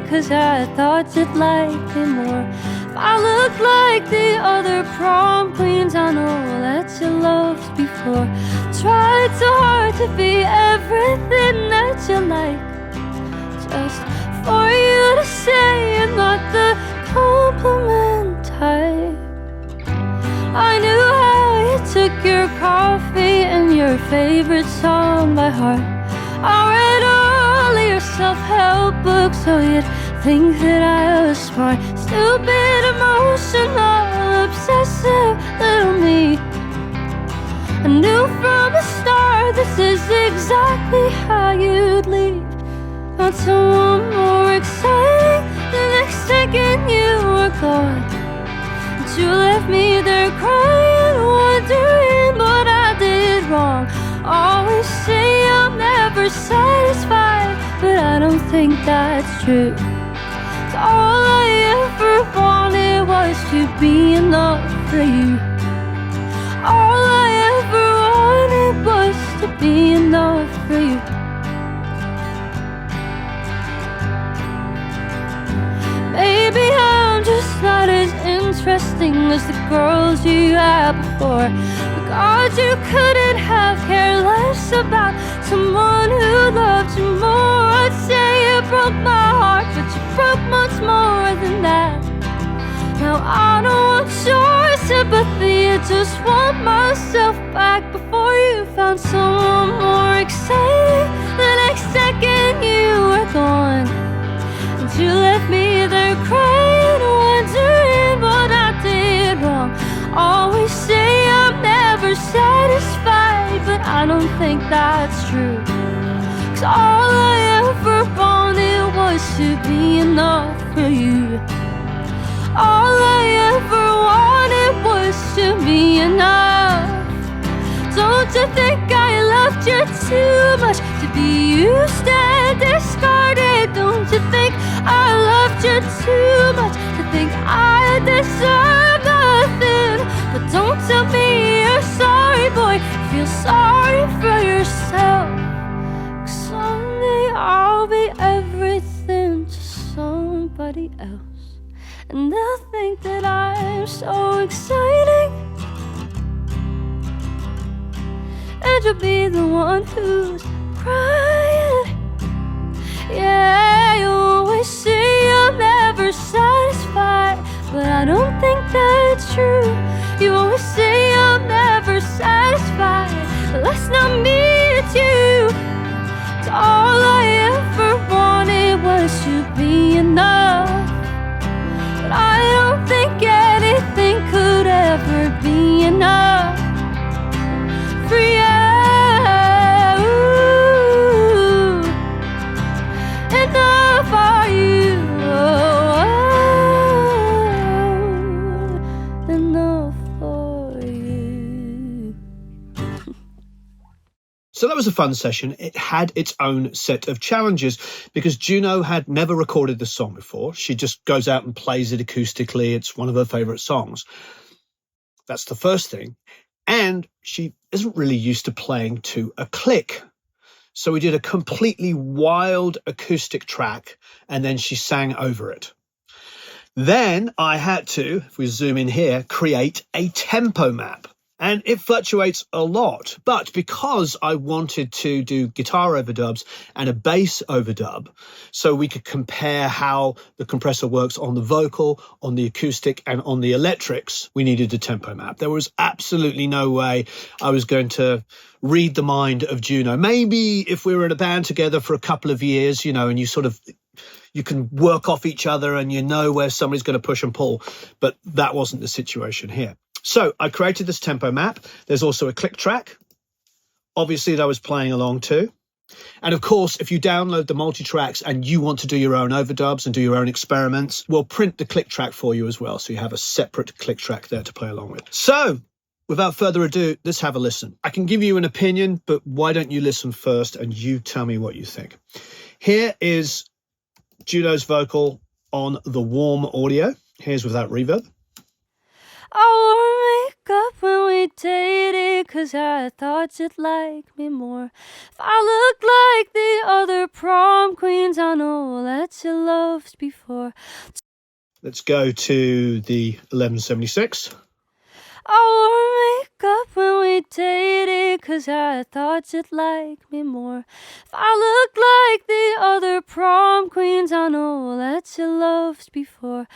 'cause I thought you'd like me more. If I look like the other prom queens I know that you loved before, tried so hard to be everything that you like, just for you to say you're not the compliment type. I knew how you took your coffee and your favorite song by heart. I read all of your self-help books so you'd think that I was smart. Stupid, emotional, obsessive little me. I knew from the start this is exactly how you'd leave. Not someone more exciting. The next second you were gone, and you left me there crying, wondering what I did wrong. Always say I'm never satisfied, but I don't think that's true. 'Cause all I ever wanted was to be enough for you. All I ever wanted was to be enough for you. Maybe I'm just not as interesting as the girls you had before. But God, you couldn't have cared less about someone who loved you more. I'd say you broke my heart, but you broke much more than that. Now I don't want your sympathy, I just want myself back before you found someone more exciting. The next second you were gone, and you left me there crying, wondering what I did wrong. Always say I'm never satisfied, but I don't think that's true. 'Cause all I ever wanted was to be enough for you. All I ever wanted was to be enough. Don't you think I loved you too much to be used and discarded? Don't you think I loved you too much to think I deserve nothing? But don't tell me you're sorry, boy. Feel sorry for yourself. 'Cause someday I'll be everything to somebody else, and they'll think that I'm so exciting, and you'll be the one who's crying. Yeah, you always say I'm never satisfied, but I don't think that's true. You always say I'm never satisfied, but that's not me, it's you. 'Cause all I ever wanted was to be enough, but I don't think anything could ever be enough for you. Enough for you. Enough for you. So that was a fun session. It had its own set of challenges because Juno had never recorded the song before. She just goes out and plays it acoustically. It's one of her favorite songs. That's the first thing. And she isn't really used to playing to a click. So we did a completely wild acoustic track and then she sang over it. Then I had to, if we zoom in here, create a tempo map. And it fluctuates a lot. But because I wanted to do guitar overdubs and a bass overdub, so we could compare how the compressor works on the vocal, on the acoustic, and on the electrics, we needed a tempo map. There was absolutely no way I was going to read the mind of Juno. Maybe if we were in a band together for a couple of years, and you can work off each other and you know where somebody's going to push and pull. But that wasn't the situation here. So I created this tempo map. There's also a click track, obviously, that I was playing along to. And of course, if you download the multi-tracks and you want to do your own overdubs and do your own experiments, we'll print the click track for you as well. So you have a separate click track there to play along with. So without further ado, let's have a listen. I can give you an opinion, but why don't you listen first and you tell me what you think. Here is Juno's vocal on the warm audio. Here's without reverb. I wanna make up when we dated, 'cause I thought you'd like me more. If I looked like the other prom queens I know that you loved before. Let's go to the 1176. I wore makeup when we dated, 'cause I thought you'd like me more. If I looked like the other prom queens I know that you loved before.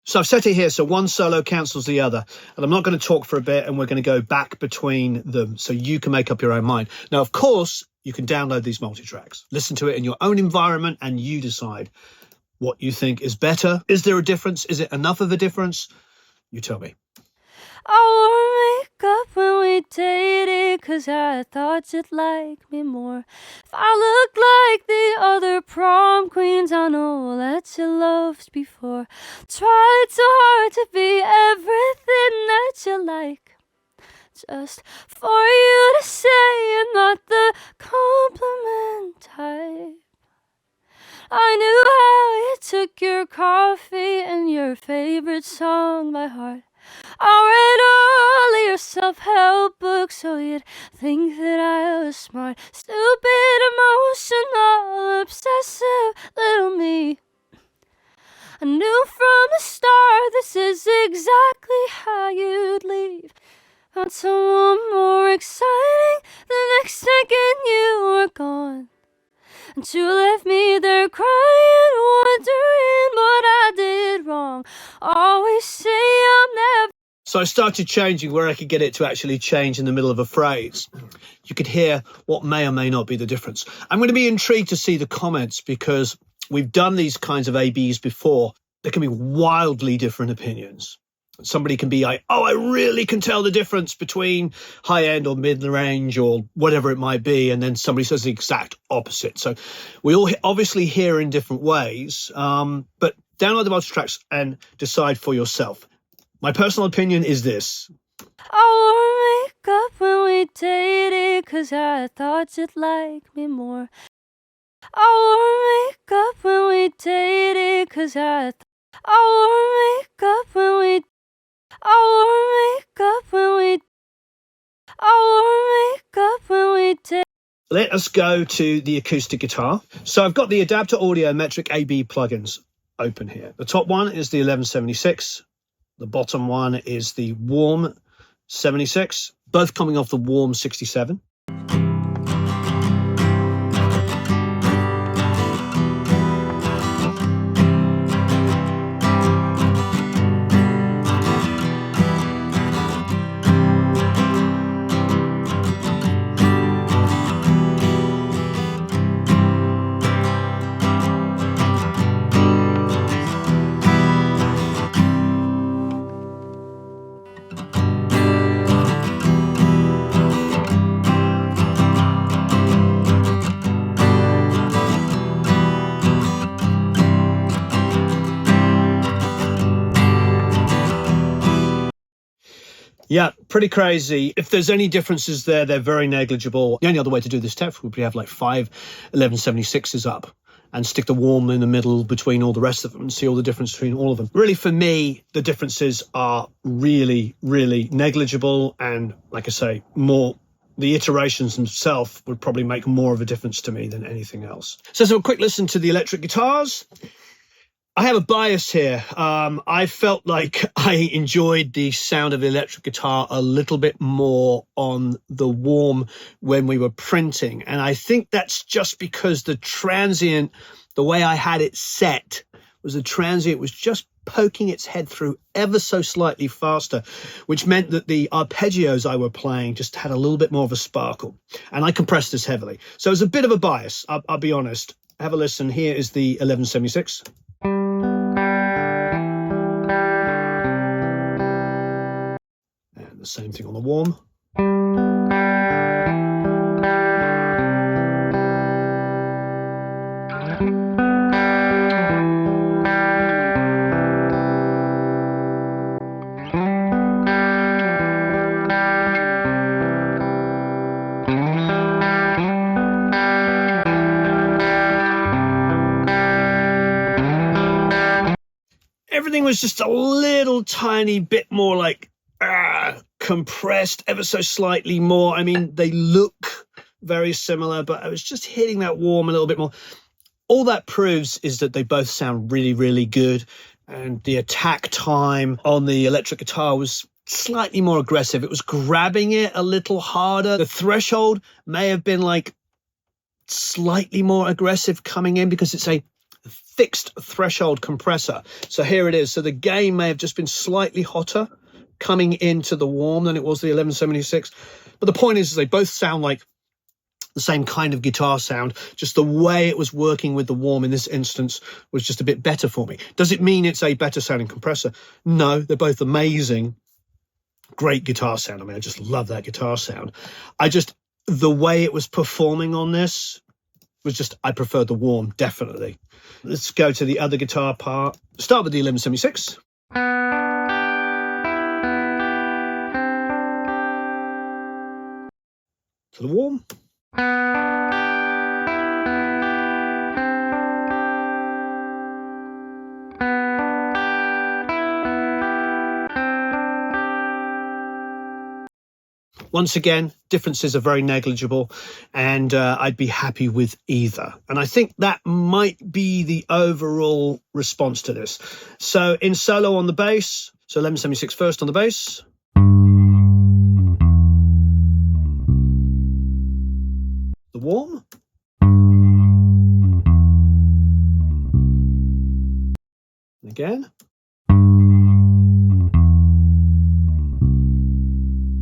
So I've set it here, so one solo cancels the other. And I'm not going to talk for a bit, and we're going to go back between them so you can make up your own mind. Now, of course, you can download these multi-tracks, listen to it in your own environment, and you decide what you think is better. Is there a difference? Is it enough of a difference? You tell me. I wore makeup when we dated, 'cause I thought you'd like me more. If I looked like the other prom queens I know that you loved before. Tried so hard to be everything that you like, just for you to say I'm not the compliment type. I knew how you took your coffee and your favorite song by heart. I read all of your self-help books so you'd think that I was smart. Stupid, emotional, obsessive little me. I knew from the start this is exactly how you'd leave. Found someone more exciting the next second you were gone. And you left me there crying, wondering what I did wrong. Always say I'm never. So I started changing where I could get it to actually change in the middle of a phrase. You could hear what may or may not be the difference. I'm going to be intrigued to see the comments because we've done these kinds of ABs before. There can be wildly different opinions. Somebody can be like, oh, I really can tell the difference between high end or mid range or whatever it might be. And then somebody says the exact opposite. So we all obviously hear in different ways, but download the multi-tracks and decide for yourself. My personal opinion is this. I wore makeup when we dated, 'cause I thought you'd like me more. I wore makeup when we dated, 'cause I wore makeup when we did. Let us go to the acoustic guitar. So I've got the Adapter Audio Metric AB plugins open here. The top one is the 1176. The bottom one is the Warm 76, both coming off the Warm 67. Yeah, pretty crazy. If there's any differences there, they're very negligible. The only other way to do this test would be to have like 5 1176s up and stick the Warm in the middle between all the rest of them and see all the difference between all of them. Really, for me, the differences are really, really negligible. And like I say, the iterations themselves would probably make more of a difference to me than anything else. So a quick listen to the electric guitars. I have a bias here. I felt like I enjoyed the sound of the electric guitar a little bit more on the Warm when we were printing. And I think that's just because the transient, the way I had it set, was the transient was just poking its head through ever so slightly faster, which meant that the arpeggios I were playing just had a little bit more of a sparkle. And I compressed this heavily. So it was a bit of a bias, I'll be honest. Have a listen. Here is the 1176. The same thing on the Warm. Everything was just a little tiny bit more like compressed ever so slightly more. I mean, they look very similar, but I was just hitting that warm a little bit more. All that proves is that they both sound really, really good. And the attack time on the electric guitar was slightly more aggressive. It was grabbing it a little harder. The threshold may have been like slightly more aggressive coming in because it's a fixed threshold compressor. So here it is. So the gain may have just been slightly hotter coming into the warm than it was the 1176. But the point is they both sound like the same kind of guitar sound. Just the way it was working with the warm in this instance was just a bit better for me. Does it mean it's a better sounding compressor? No, they're both amazing. Great guitar sound. I mean, I just love that guitar sound. The way it was performing on this was just, I preferred the warm, definitely. Let's go to the other guitar part. Start with the 1176. To the warm. Once again, differences are very negligible, and I'd be happy with either. And I think that might be the overall response to this. So in solo on the bass, so 1176 first on the bass. The warm. Again.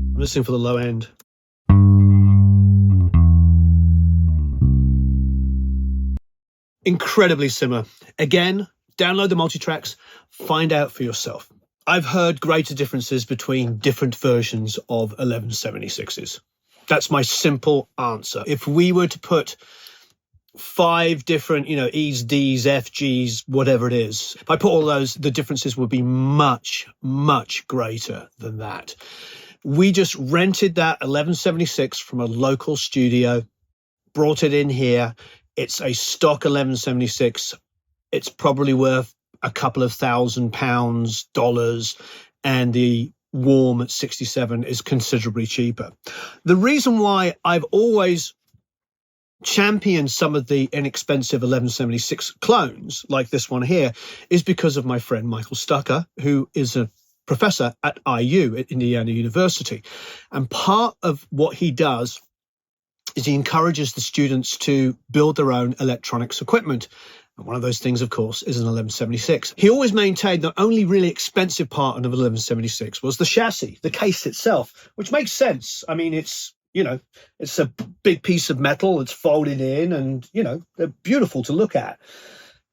I'm listening for the low end. Incredibly similar. Again, download the multi-tracks, find out for yourself. I've heard greater differences between different versions of 1176s. That's my simple answer. If we were to put 5 different, E's, D's, F, G's, whatever it is, if I put all those, the differences would be much, much greater than that. We just rented that 1176 from a local studio, brought it in here. It's a stock 1176. It's probably worth a couple of £1,000, dollars, and the warm at 67 is considerably cheaper. The reason why I've always championed some of the inexpensive 1176 clones, like this one here, is because of my friend Michael Stucker, who is a professor at IU, at Indiana University. And part of what he does is he encourages the students to build their own electronics equipment. And one of those things, of course, is an 1176. He always maintained the only really expensive part of an 1176 was the chassis, the case itself, which makes sense. I mean, it's a big piece of metal. It's folded in and, they're beautiful to look at.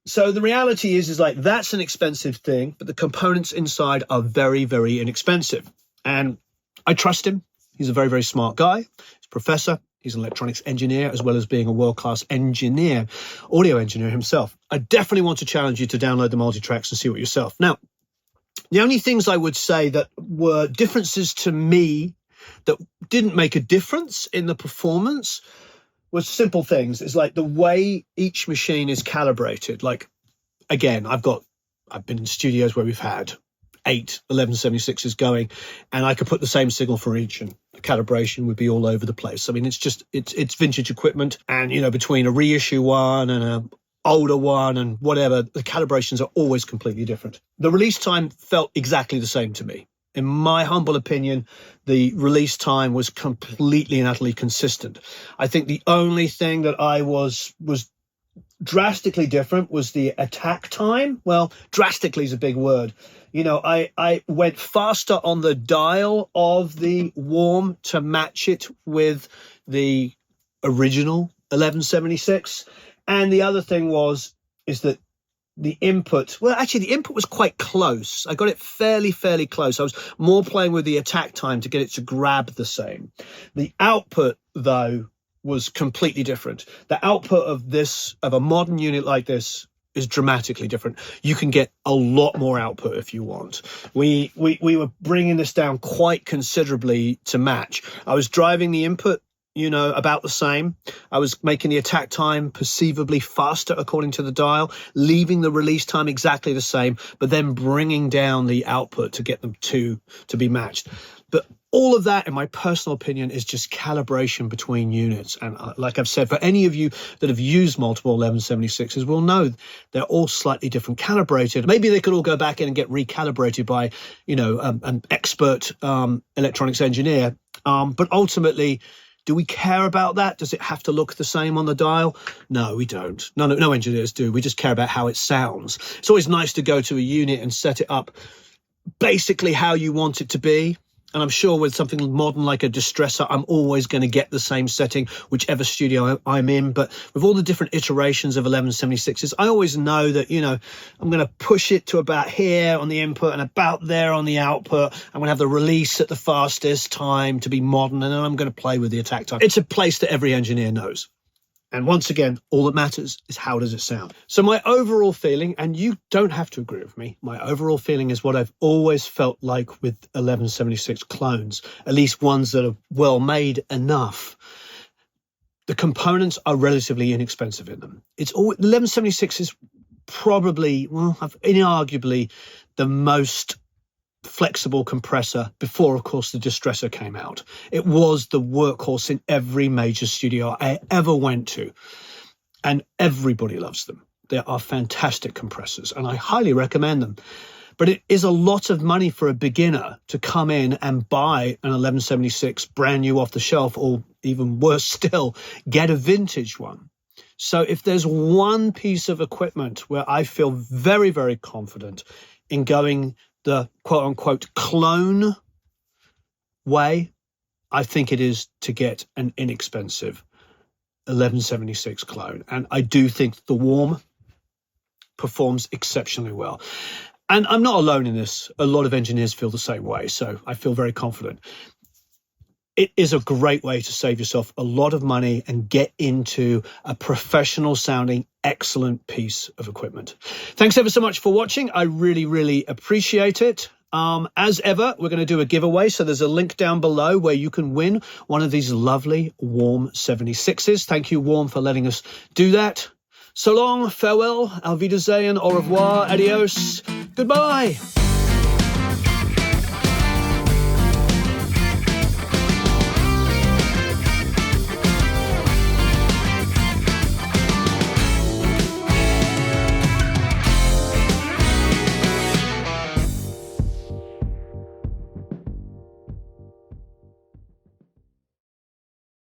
So the reality is like, that's an expensive thing, but the components inside are very, very inexpensive. And I trust him. He's a very, very smart guy. He's a professor. He's an electronics engineer, as well as being a world-class engineer, audio engineer himself. I definitely want to challenge you to download the multi-tracks and see what yourself. Now, the only things I would say that were differences to me that didn't make a difference in the performance was simple things. It's like the way each machine is calibrated. Like, again, I've been in studios where we've had 8 1176s going, and I could put the same signal for each, and the calibration would be all over the place. I mean, it's vintage equipment, and between a reissue one and a older one and whatever, the calibrations are always completely different. The release time felt exactly the same to me. In my humble opinion, the release time was completely and utterly consistent. I think the only thing that I was drastically different was the attack time. Well, drastically is a big word. I went faster on the dial of the warm to match it with the original 1176. And the other thing is that the input was quite close. I got it fairly close. I was more playing with the attack time to get it to grab the same. The output, though, was completely different. The output of a modern unit like this is dramatically different. You can get a lot more output if you want. We were bringing this down quite considerably to match. I was driving the input about the same. I was making the attack time perceivably faster according to the dial, leaving the release time exactly the same, but then bringing down the output to get them to be matched. But All of that, in my personal opinion, is just calibration between units. And like I've said, for any of you that have used multiple 1176s will know they're all slightly different calibrated. Maybe they could all go back in and get recalibrated by, an expert electronics engineer. But ultimately, do we care about that? Does it have to look the same on the dial? No, we don't. No engineers do. We just care about how it sounds. It's always nice to go to a unit and set it up basically how you want it to be. And I'm sure with something modern like a distressor, I'm always going to get the same setting, whichever studio I'm in. But with all the different iterations of 1176s, I always know that, I'm going to push it to about here on the input and about there on the output. I'm going to have the release at the fastest time to be modern, and then I'm going to play with the attack time. It's a place that every engineer knows. And once again, all that matters is how does it sound? So my overall feeling, and you don't have to agree with me, my overall feeling is what I've always felt like with 1176 clones, at least ones that are well made enough. The components are relatively inexpensive in them. 1176 is probably, inarguably the most flexible compressor before, of course, the distressor came out. It was the workhorse in every major studio I ever went to, and everybody loves them. They are fantastic compressors, and I highly recommend them. But it is a lot of money for a beginner to come in and buy an 1176 brand new off the shelf, or even worse still, get a vintage one. So if there's one piece of equipment where I feel very, very confident in going the quote-unquote clone way, I think it is to get an inexpensive 1176 clone. And I do think the Warm performs exceptionally well. And I'm not alone in this. A lot of engineers feel the same way, so I feel very confident. It is a great way to save yourself a lot of money and get into a professional sounding, excellent piece of equipment. Thanks ever so much for watching. I really, really appreciate it. As ever, we're going to do a giveaway. So there's a link down below where you can win one of these lovely Warm 76s. Thank you, Warm, for letting us do that. So long, farewell, auf Wiedersehen, au revoir, adios, goodbye.